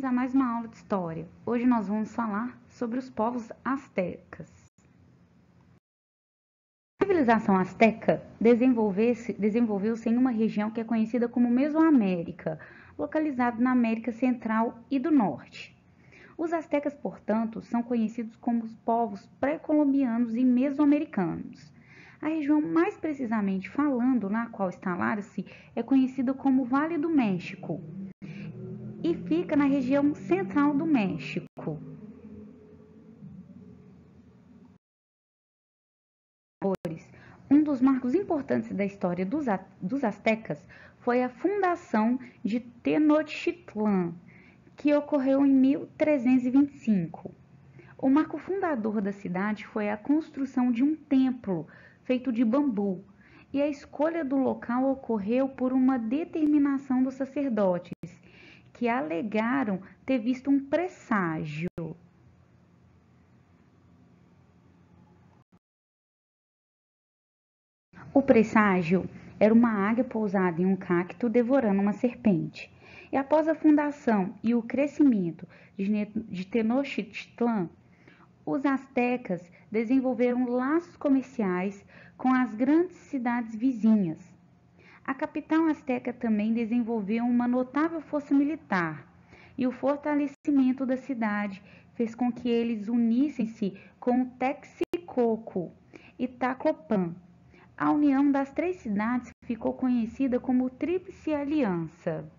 a mais uma aula de história. Hoje nós vamos falar sobre os povos astecas. A civilização asteca desenvolveu-se em uma região que é conhecida como Mesoamérica, localizada na América Central e do Norte. Os astecas, portanto, são conhecidos como os povos pré-colombianos e mesoamericanos. A região mais precisamente falando, na qual instalaram-se, é conhecida como Vale do México e fica na região central do México. Um dos marcos importantes da história dos astecas foi a fundação de Tenochtitlan, que ocorreu em 1325. O marco fundador da cidade foi a construção de um templo feito de bambu, e a escolha do local ocorreu por uma determinação dos sacerdotes, que alegaram ter visto um presságio. O presságio era uma águia pousada em um cacto devorando uma serpente. E após a fundação e o crescimento de Tenochtitlan, os astecas desenvolveram laços comerciais com as grandes cidades vizinhas. A capital asteca também desenvolveu uma notável força militar, e o fortalecimento da cidade fez com que eles unissem-se com o Texcoco e Taclopan. A união das três cidades ficou conhecida como Tríplice Aliança.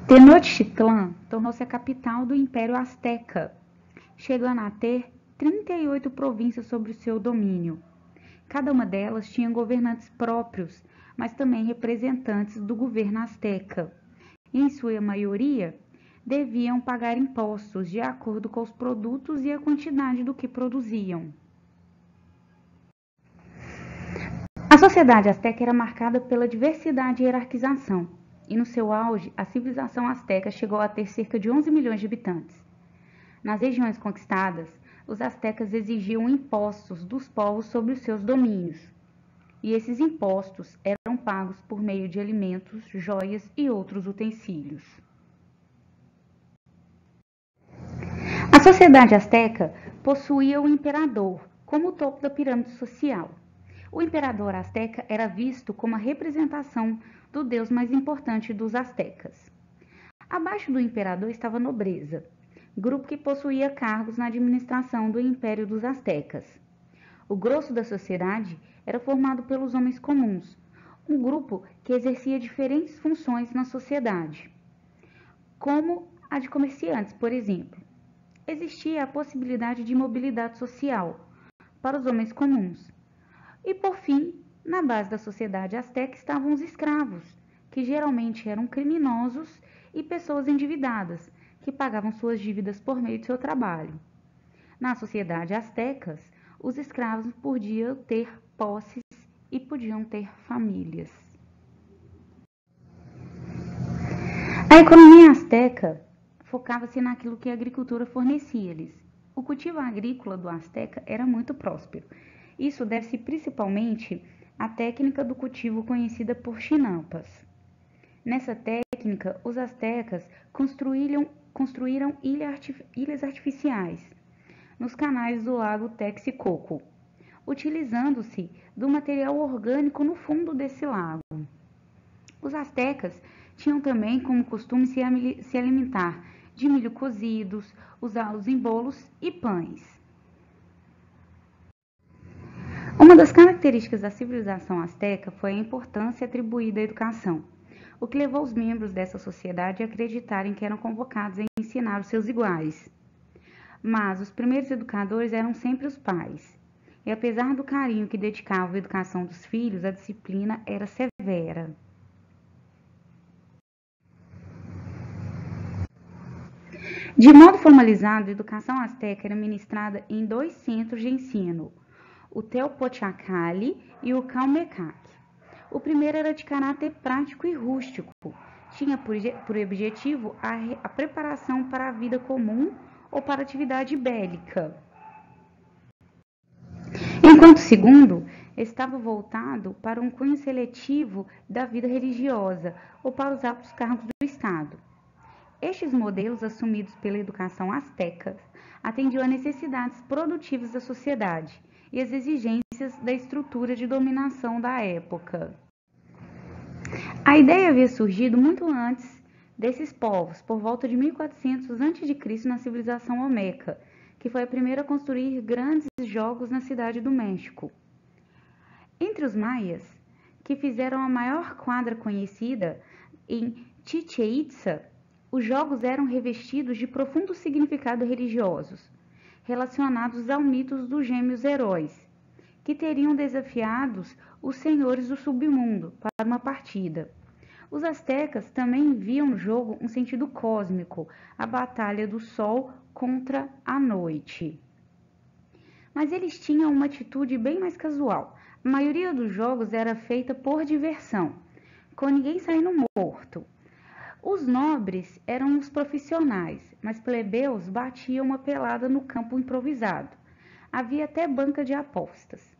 Tenochtitlan tornou-se a capital do Império Azteca, chegando a ter 38 províncias sob o seu domínio. Cada uma delas tinha governantes próprios, mas também representantes do governo azteca. E, em sua maioria, deviam pagar impostos de acordo com os produtos e a quantidade do que produziam. A sociedade asteca era marcada pela diversidade e hierarquização, e no seu auge, a civilização asteca chegou a ter cerca de 11 milhões de habitantes. Nas regiões conquistadas, os astecas exigiam impostos dos povos sobre os seus domínios, e esses impostos eram pagos por meio de alimentos, joias e outros utensílios. A sociedade asteca possuía o imperador como o topo da pirâmide social. O imperador asteca era visto como a representação do deus mais importante dos astecas. Abaixo do imperador estava a nobreza, grupo que possuía cargos na administração do Império dos Astecas. O grosso da sociedade era formado pelos homens comuns, um grupo que exercia diferentes funções na sociedade, como a de comerciantes, por exemplo. Existia a possibilidade de mobilidade social para os homens comuns. E, por fim, na base da sociedade asteca estavam os escravos, que geralmente eram criminosos e pessoas endividadas, que pagavam suas dívidas por meio de seu trabalho. Na sociedade astecas, os escravos podiam ter posses e podiam ter famílias. A economia asteca focava-se naquilo que a agricultura fornecia-lhes. O cultivo agrícola do asteca era muito próspero. Isso deve-se principalmente à técnica do cultivo conhecida por chinampas. Nessa técnica, os astecas construíram ilhas artificiais nos canais do lago Texcoco, utilizando-se do material orgânico no fundo desse lago. Os astecas tinham também como costume se alimentar de milho cozidos, usá-los em bolos e pães. Uma das características da civilização asteca foi a importância atribuída à educação, o que levou os membros dessa sociedade a acreditarem que eram convocados a ensinar os seus iguais. Mas os primeiros educadores eram sempre os pais, e apesar do carinho que dedicavam à educação dos filhos, a disciplina era severa. De modo formalizado, a educação asteca era ministrada em 2 centros de ensino, o Teopochacali e o Calmecac. O primeiro era de caráter prático e rústico, tinha por objetivo a preparação para a vida comum ou para a atividade bélica. Enquanto o segundo estava voltado para um cunho seletivo da vida religiosa ou para os altos cargos do Estado. Estes modelos, assumidos pela educação asteca, atendiam a necessidades produtivas da sociedade e as exigências da estrutura de dominação da época. A ideia havia surgido muito antes desses povos, por volta de 1400 a.C., na civilização olmeca, que foi a primeira a construir grandes jogos na cidade do México. Entre os maias, que fizeram a maior quadra conhecida em Chichén Itzá, os jogos eram revestidos de profundos significados religiosos, relacionados ao mito dos gêmeos heróis, que teriam desafiados os senhores do submundo para uma partida. Os astecas também viam no jogo um sentido cósmico, a batalha do sol contra a noite. Mas eles tinham uma atitude bem mais casual. A maioria dos jogos era feita por diversão, com ninguém saindo morto. Os nobres eram os profissionais, mas plebeus batiam uma pelada no campo improvisado. Havia até banca de apostas.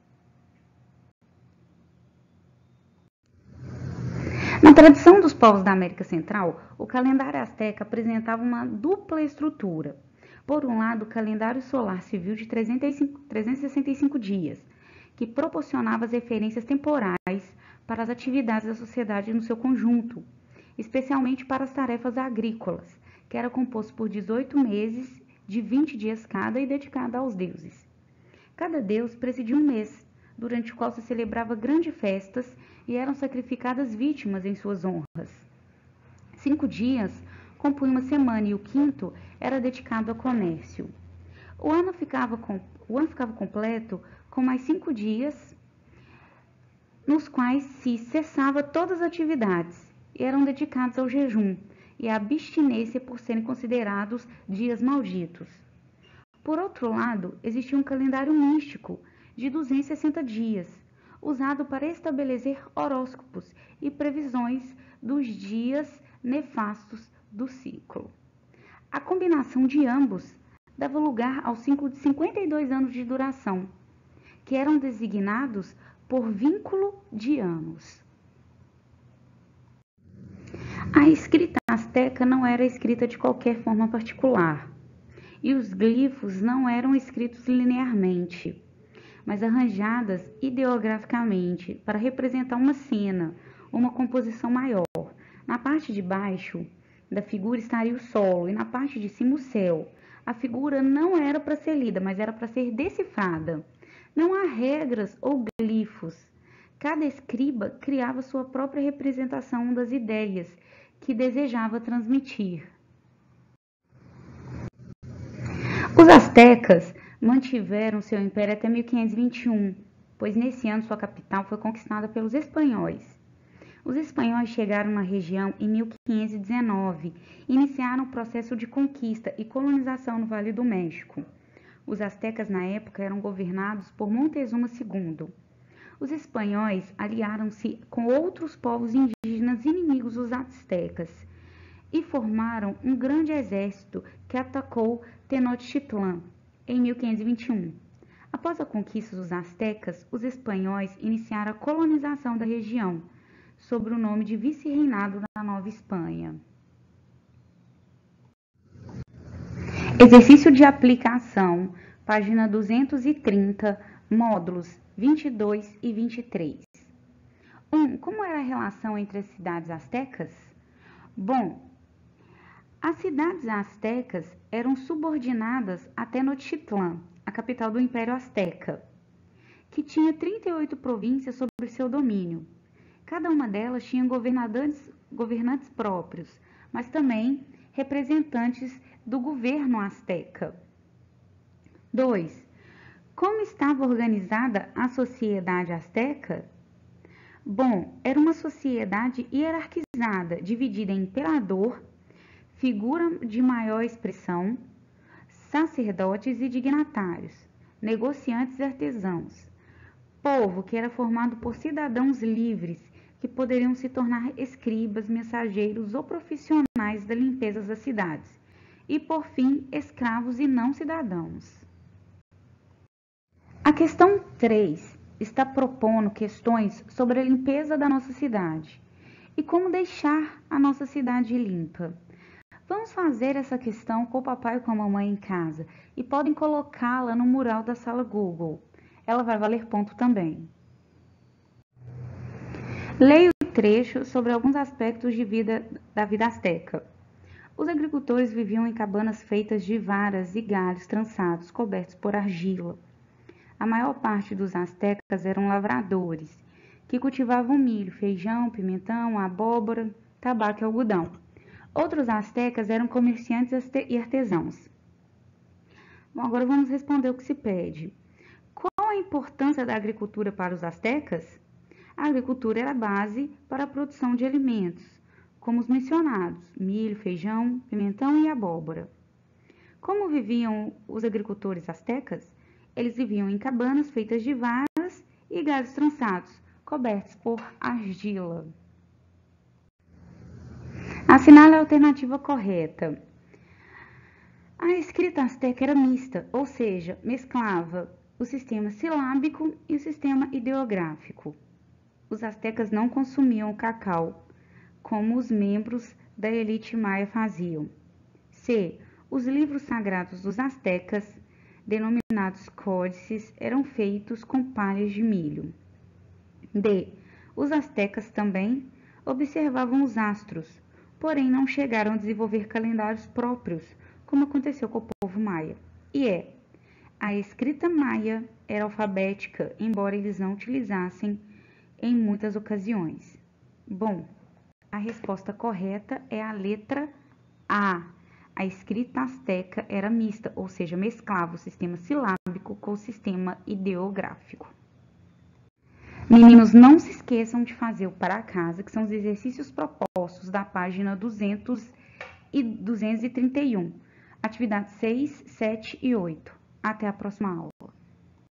Na tradição dos povos da América Central, o calendário asteca apresentava uma dupla estrutura. Por um lado, o calendário solar civil de 365 dias, que proporcionava as referências temporais para as atividades da sociedade no seu conjunto, especialmente para as tarefas agrícolas, que era composto por 18 meses de 20 dias cada e dedicado aos deuses. Cada deus presidia um mês, durante o qual se celebrava grandes festas e eram sacrificadas vítimas em suas honras. 5 dias compunham uma semana e o quinto era dedicado ao comércio. O ano ficava completo com mais 5 dias, nos quais se cessava todas as atividades e eram dedicados ao jejum e à abstinência por serem considerados dias malditos. Por outro lado, existia um calendário místico de 260 dias, usado para estabelecer horóscopos e previsões dos dias nefastos do ciclo. A combinação de ambos dava lugar ao ciclo de 52 anos de duração, que eram designados por vínculo de anos. A escrita asteca não era escrita de qualquer forma particular, e os glifos não eram escritos linearmente, mas arranjadas ideograficamente para representar uma cena, uma composição maior. Na parte de baixo da figura estaria o solo e na parte de cima o céu. A figura não era para ser lida, mas era para ser decifrada. Não há regras ou glifos. Cada escriba criava sua própria representação das ideias que desejava transmitir. Os astecas mantiveram seu império até 1521, pois nesse ano sua capital foi conquistada pelos espanhóis. Os espanhóis chegaram na região em 1519 e iniciaram o processo de conquista e colonização no Vale do México. Os astecas na época eram governados por Montezuma II. Os espanhóis aliaram-se com outros povos indígenas inimigos dos astecas e formaram um grande exército que atacou Tenochtitlan em 1521. Após a conquista dos astecas, os espanhóis iniciaram a colonização da região, sob o nome de Vice-Reinado da Nova Espanha. Exercício de aplicação, página 230, módulos 22 e 23. 1. Como era a relação entre as cidades astecas? Bom, as cidades astecas eram subordinadas a Tenochtitlan, a capital do Império Azteca, que tinha 38 províncias sob seu domínio. Cada uma delas tinha governantes próprios, mas também representantes do governo asteca. 2. Como estava organizada a sociedade asteca? Bom, era uma sociedade hierarquizada, dividida em imperador, figura de maior expressão, sacerdotes e dignatários, negociantes e artesãos. Povo que era formado por cidadãos livres, que poderiam se tornar escribas, mensageiros ou profissionais da limpeza das cidades. E, por fim, escravos e não cidadãos. A questão 3. está propondo questões sobre a limpeza da nossa cidade e como deixar a nossa cidade limpa. Vamos fazer essa questão com o papai e com a mamãe em casa e podem colocá-la no mural da sala Google. Ela vai valer ponto também. Leia o trecho sobre alguns aspectos da vida asteca. Os agricultores viviam em cabanas feitas de varas e galhos trançados, cobertos por argila. A maior parte dos astecas eram lavradores, que cultivavam milho, feijão, pimentão, abóbora, tabaco e algodão. Outros astecas eram comerciantes e artesãos. Bom, agora vamos responder o que se pede. Qual a importância da agricultura para os astecas? A agricultura era a base para a produção de alimentos, como os mencionados, milho, feijão, pimentão e abóbora. Como viviam os agricultores astecas? Eles viviam em cabanas feitas de varas e galhos trançados, cobertos por argila. Assinale a alternativa correta. A escrita asteca era mista, ou seja, mesclava o sistema silábico e o sistema ideográfico. Os astecas não consumiam cacau, como os membros da elite maia faziam. C. Os livros sagrados dos astecas, denominados códices, eram feitos com palhas de milho. D. Os astecas também observavam os astros, porém não chegaram a desenvolver calendários próprios, como aconteceu com o povo maia. E a escrita maia era alfabética, embora eles não utilizassem em muitas ocasiões. Bom, a resposta correta é a letra A. A escrita asteca era mista, ou seja, mesclava o sistema silábico com o sistema ideográfico. Meninos, não se esqueçam de fazer o para casa, que são os exercícios propostos da página 200 e 231. Atividades 6, 7 e 8. Até a próxima aula.